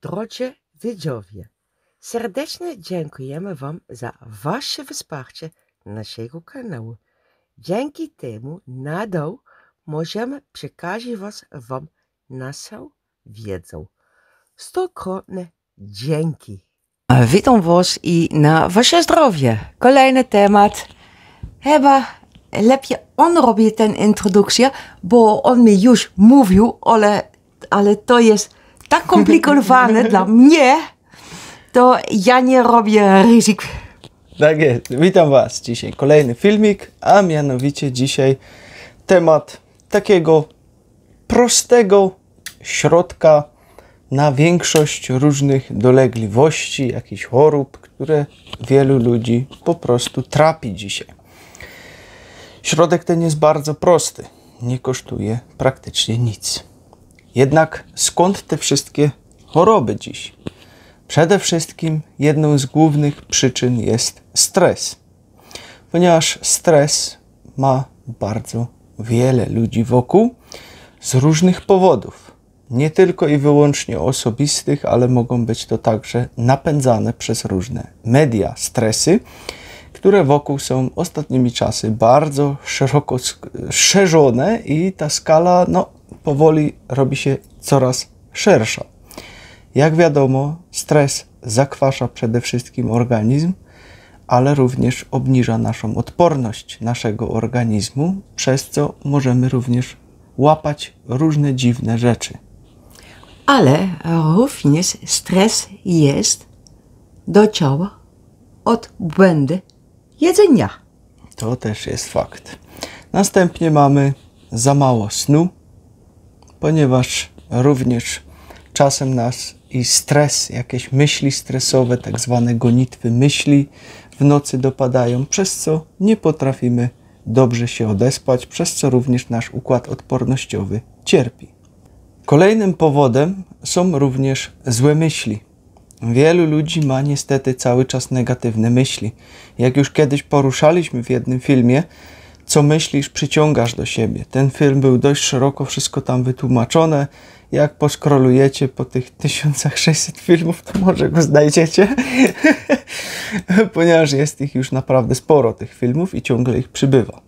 Drodzy widzowie, serdecznie dziękujemy Wam za Wasze wsparcie naszego kanału. Dzięki temu nadal możemy przekazać Wam naszą wiedzę. Stokrotne dzięki. Witam Was i na Wasze zdrowie. Kolejny temat. Chyba lepiej on robi tę introdukcję, bo on mi już mówił, ale to jest tak komplikowane dla mnie, to ja nie robię ryzyk. Tak jest. Witam Was dzisiaj. Kolejny filmik, a mianowicie dzisiaj temat takiego prostego środka na większość różnych dolegliwości, jakichś chorób, które wielu ludzi po prostu trapi dzisiaj. Środek ten jest bardzo prosty. Nie kosztuje praktycznie nic. Jednak skąd te wszystkie choroby dziś? Przede wszystkim jedną z głównych przyczyn jest stres. Ponieważ stres ma bardzo wiele ludzi wokół z różnych powodów. Nie tylko i wyłącznie osobistych, ale mogą być to także napędzane przez różne media stresy, które wokół są ostatnimi czasy bardzo szeroko szerzone i ta skala powoli robi się coraz szersza. Jak wiadomo, stres zakwasza przede wszystkim organizm, ale również obniża naszą odporność naszego organizmu, przez co możemy również łapać różne dziwne rzeczy. Ale również stres jest do ciała od błędu jedzenia. To też jest fakt. Następnie mamy za mało snu, ponieważ również czasem nas i stres, jakieś myśli stresowe, tak zwane gonitwy myśli w nocy dopadają, przez co nie potrafimy dobrze się odespać, przez co również nasz układ odpornościowy cierpi. Kolejnym powodem są również złe myśli. Wielu ludzi ma niestety cały czas negatywne myśli. Jak już kiedyś poruszaliśmy w jednym filmie, co myślisz, przyciągasz do siebie. Ten film był dość szeroko, wszystko tam wytłumaczone. Jak poskrolujecie po tych 1600 filmów, to może go znajdziecie. Ponieważ jest ich już naprawdę sporo, tych filmów, i ciągle ich przybywa.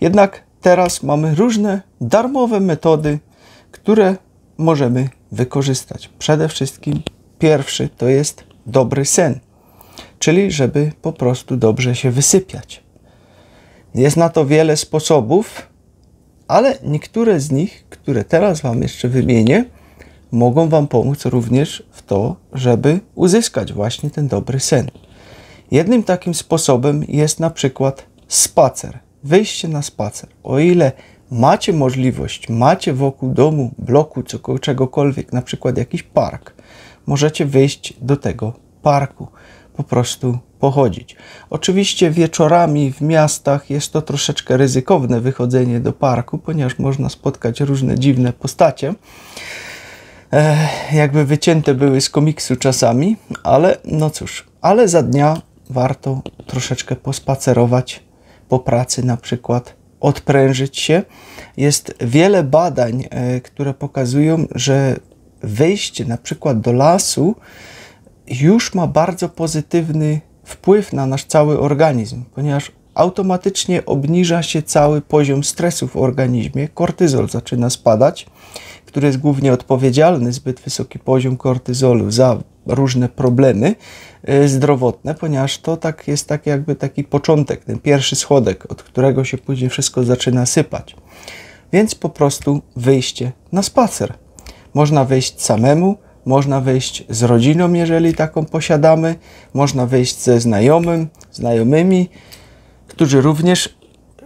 Jednak teraz mamy różne darmowe metody, które możemy wykorzystać. Przede wszystkim pierwszy to jest dobry sen, czyli żeby po prostu dobrze się wysypiać. Jest na to wiele sposobów, ale niektóre z nich, które teraz Wam jeszcze wymienię, mogą Wam pomóc również w to, żeby uzyskać właśnie ten dobry sen. Jednym takim sposobem jest na przykład spacer, wyjście na spacer. O ile macie możliwość, macie wokół domu, bloku, czegokolwiek, na przykład jakiś park, możecie wyjść do tego parku, po prostu pochodzić. Oczywiście wieczorami w miastach jest to troszeczkę ryzykowne wychodzenie do parku, ponieważ można spotkać różne dziwne postacie, jakby wycięte były z komiksu czasami, ale no cóż, ale za dnia warto troszeczkę pospacerować po pracy, na przykład odprężyć się. Jest wiele badań, które pokazują, że wejście na przykład do lasu już ma bardzo pozytywny wpływ na nasz cały organizm, ponieważ automatycznie obniża się cały poziom stresu w organizmie, kortyzol zaczyna spadać, który jest głównie odpowiedzialny, zbyt wysoki poziom kortyzolu, za różne problemy zdrowotne, ponieważ to jest taki początek, ten pierwszy schodek, od którego się później wszystko zaczyna sypać. Więc po prostu wyjście na spacer. Można wyjść samemu, można wyjść z rodziną, jeżeli taką posiadamy, można wyjść ze znajomymi, którzy również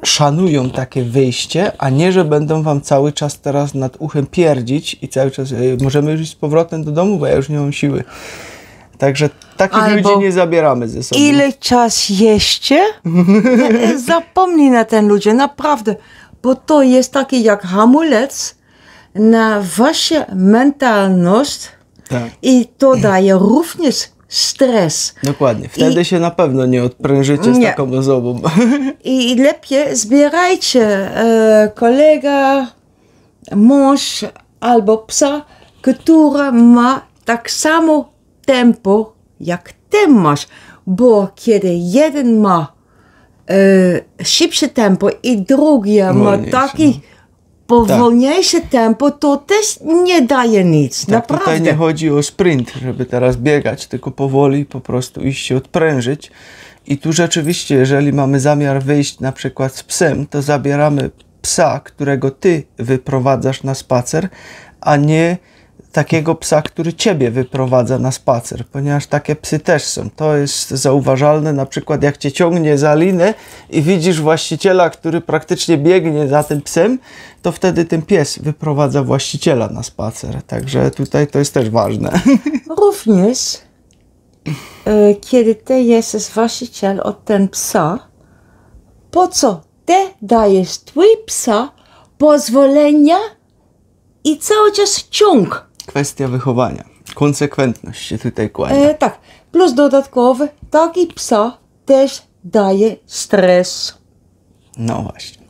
szanują takie wyjście, a nie, że będą Wam cały czas teraz nad uchem pierdzić i cały czas możemy już iść z powrotem do domu, bo ja już nie mam siły. Także takich ludzi nie zabieramy ze sobą. Ile czas jeszcze? Zapomnij na ten ludzie, naprawdę, bo to jest taki jak hamulec na waszą mentalność. Tak. I to daje również stres. Dokładnie. Wtedy się na pewno nie odprężycie z taką osobą. I lepiej zbierajcie kolega, mąż albo psa, który ma tak samo tempo, jak ty masz, bo kiedy jeden ma szybsze tempo i drugi ma Wolniejsze, taki powolniejsze tempo, to też nie daje nic, Tak, naprawdę. tutaj nie chodzi o sprint, żeby teraz biegać, tylko powoli po prostu iść się odprężyć. I tu rzeczywiście, jeżeli mamy zamiar wyjść na przykład z psem, to zabieramy psa, którego ty wyprowadzasz na spacer, a nie takiego psa, który ciebie wyprowadza na spacer, ponieważ takie psy też są. To jest zauważalne, na przykład jak cię ciągnie za linę i widzisz właściciela, który praktycznie biegnie za tym psem, to wtedy ten pies wyprowadza właściciela na spacer. Także tutaj to jest też ważne. Również, kiedy ty jesteś właściciel od ten psa, po co ty dajesz twój psa pozwolenia i cały czas ciąg? Kwestia wychowania. Konsekwentność się tutaj kłania. Tak, plus dodatkowy, taki psa też daje stres. No właśnie.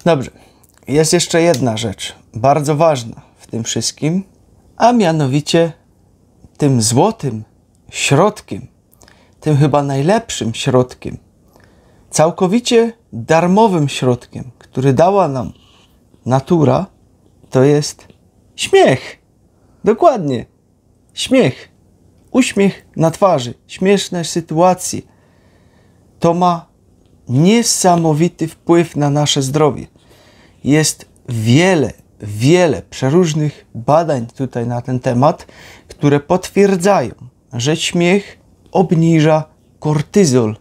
Dobrze. Jest jeszcze jedna rzecz, bardzo ważna w tym wszystkim, a mianowicie tym złotym środkiem, tym chyba najlepszym środkiem, całkowicie darmowym środkiem, który dała nam natura, to jest śmiech. Dokładnie. Śmiech. Uśmiech na twarzy. Śmieszne sytuacje. To ma niesamowity wpływ na nasze zdrowie. Jest wiele przeróżnych badań tutaj na ten temat, które potwierdzają, że śmiech obniża kortyzol.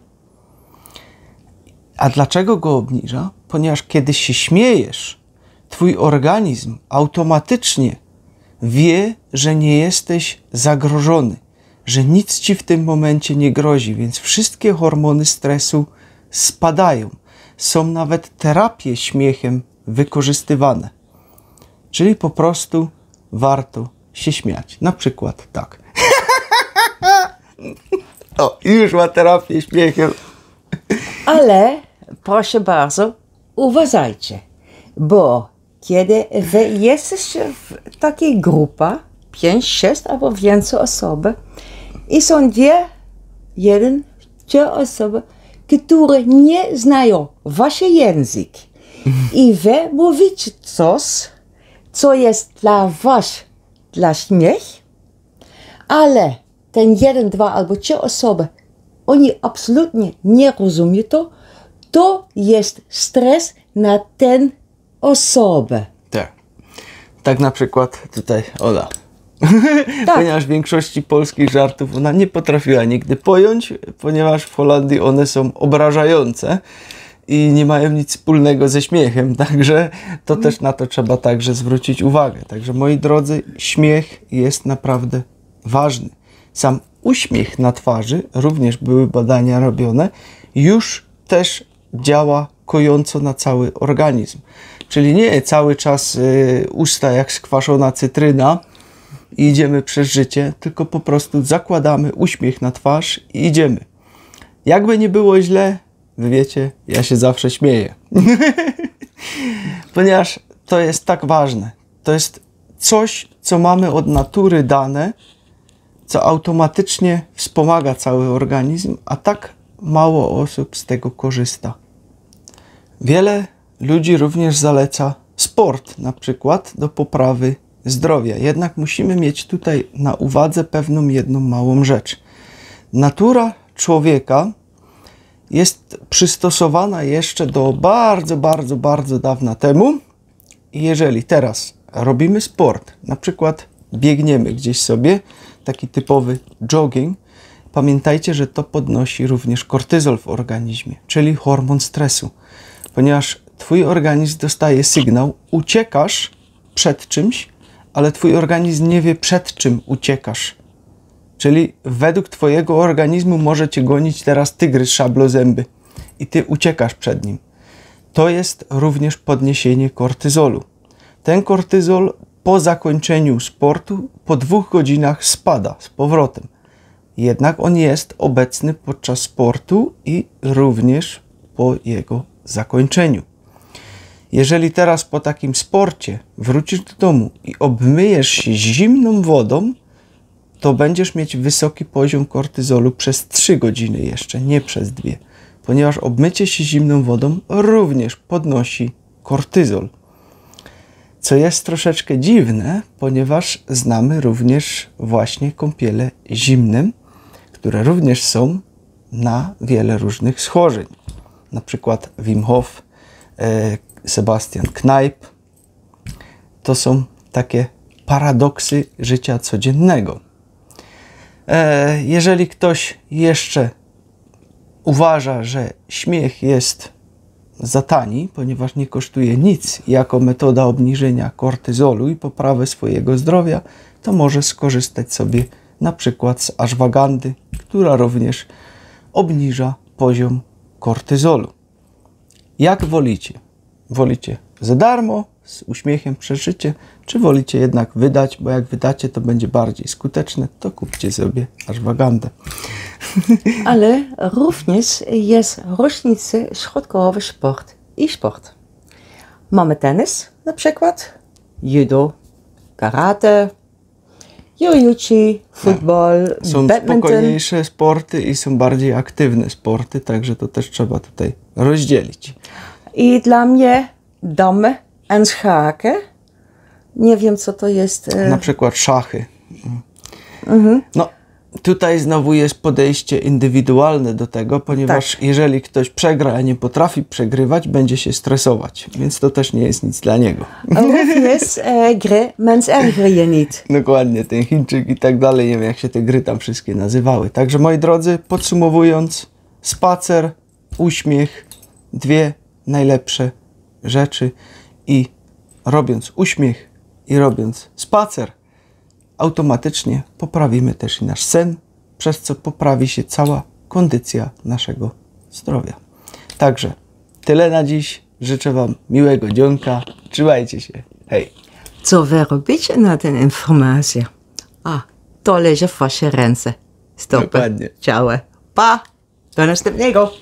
A dlaczego go obniża? Ponieważ kiedy się śmiejesz, twój organizm automatycznie wie, że nie jesteś zagrożony, że nic ci w tym momencie nie grozi, więc wszystkie hormony stresu spadają. Są nawet terapie śmiechem wykorzystywane. Czyli po prostu warto się śmiać. Na przykład tak. O, już ma terapię śmiechem. Ale proszę bardzo, uważajcie, bo kiedy wy jesteście w takiej grupie, 5, 6 albo więcej osób i są dwie osoby, które nie znają wasz język i wy mówicie coś, co jest dla was, dla śmiech, ale ten 1, 2 albo 3 osoby, oni absolutnie nie rozumieją to jest stres na tę osobę. Tak. Tak na przykład tutaj Ola. Tak. Ponieważ w większości polskich żartów ona nie potrafiła nigdy pojąć, ponieważ w Holandii one są obrażające i nie mają nic wspólnego ze śmiechem, także to też na to trzeba także zwrócić uwagę. Także moi drodzy, śmiech jest naprawdę ważny. Sam uśmiech na twarzy, również były badania robione, już też działa kojąco na cały organizm. Czyli nie cały czas usta jak skwaszona cytryna i idziemy przez życie, tylko po prostu zakładamy uśmiech na twarz i idziemy. Jakby nie było źle, wy wiecie, ja się zawsze śmieję. Ponieważ to jest tak ważne. To jest coś, co mamy od natury dane, co automatycznie wspomaga cały organizm, a tak mało osób z tego korzysta. Wiele ludzi również zaleca sport, na przykład do poprawy zdrowia. Jednak musimy mieć tutaj na uwadze pewną jedną małą rzecz. Natura człowieka jest przystosowana jeszcze do bardzo dawna temu. I jeżeli teraz robimy sport, na przykład biegniemy gdzieś sobie, taki typowy jogging, pamiętajcie, że to podnosi również kortyzol w organizmie, czyli hormon stresu. Ponieważ twój organizm dostaje sygnał, uciekasz przed czymś, ale twój organizm nie wie, przed czym uciekasz. Czyli według twojego organizmu może cię gonić teraz tygrys szablozęby i ty uciekasz przed nim. To jest również podniesienie kortyzolu. Ten kortyzol po zakończeniu sportu po 2 godzinach spada z powrotem. Jednak on jest obecny podczas sportu i również po jego zakończeniu. Jeżeli teraz po takim sporcie wrócisz do domu i obmyjesz się zimną wodą, to będziesz mieć wysoki poziom kortyzolu przez 3 godziny jeszcze, nie przez 2. Ponieważ obmycie się zimną wodą również podnosi kortyzol. Co jest troszeczkę dziwne, ponieważ znamy również właśnie kąpiele zimne, które również są na wiele różnych schorzeń. Na przykład Wim Hof, Sebastian Knajp. To są takie paradoksy życia codziennego. Jeżeli ktoś jeszcze uważa, że śmiech jest za tani, ponieważ nie kosztuje nic jako metoda obniżenia kortyzolu i poprawy swojego zdrowia, to może skorzystać sobie na przykład z ashwagandy, która również obniża poziom kortyzolu. Jak wolicie? Wolicie za darmo, z uśmiechem przeżycie, czy wolicie jednak wydać, bo jak wydacie, to będzie bardziej skuteczne, to kupcie sobie ashwagandę. Ale również jest różnica środkowy sport i sport. Mamy tenis na przykład, judo, karate, jiu-jitsu, futbol, Są badminton. spokojniejsze sporty i są bardziej aktywne sporty, także to też trzeba tutaj rozdzielić. I dla mnie damy en schaken. Nie wiem, co to jest. Na przykład szachy. No, tutaj znowu jest podejście indywidualne do tego, ponieważ jeżeli ktoś przegra, a nie potrafi przegrywać, będzie się stresować, więc to też nie jest nic dla niego. Również gry mens erger je niet. Dokładnie, ten Chińczyk i tak dalej, nie wiem jak się te gry tam wszystkie nazywały. Także moi drodzy, podsumowując, spacer, uśmiech, 2 najlepsze rzeczy i robiąc uśmiech i robiąc spacer, automatycznie poprawimy też i nasz sen, przez co poprawi się cała kondycja naszego zdrowia. Także tyle na dziś. Życzę Wam miłego dzionka. Trzymajcie się. Hej! Co wy robicie na tę informację? A, to leży w wasze ręce. Stopy. Dokładnie. Ciao. Pa! Do następnego.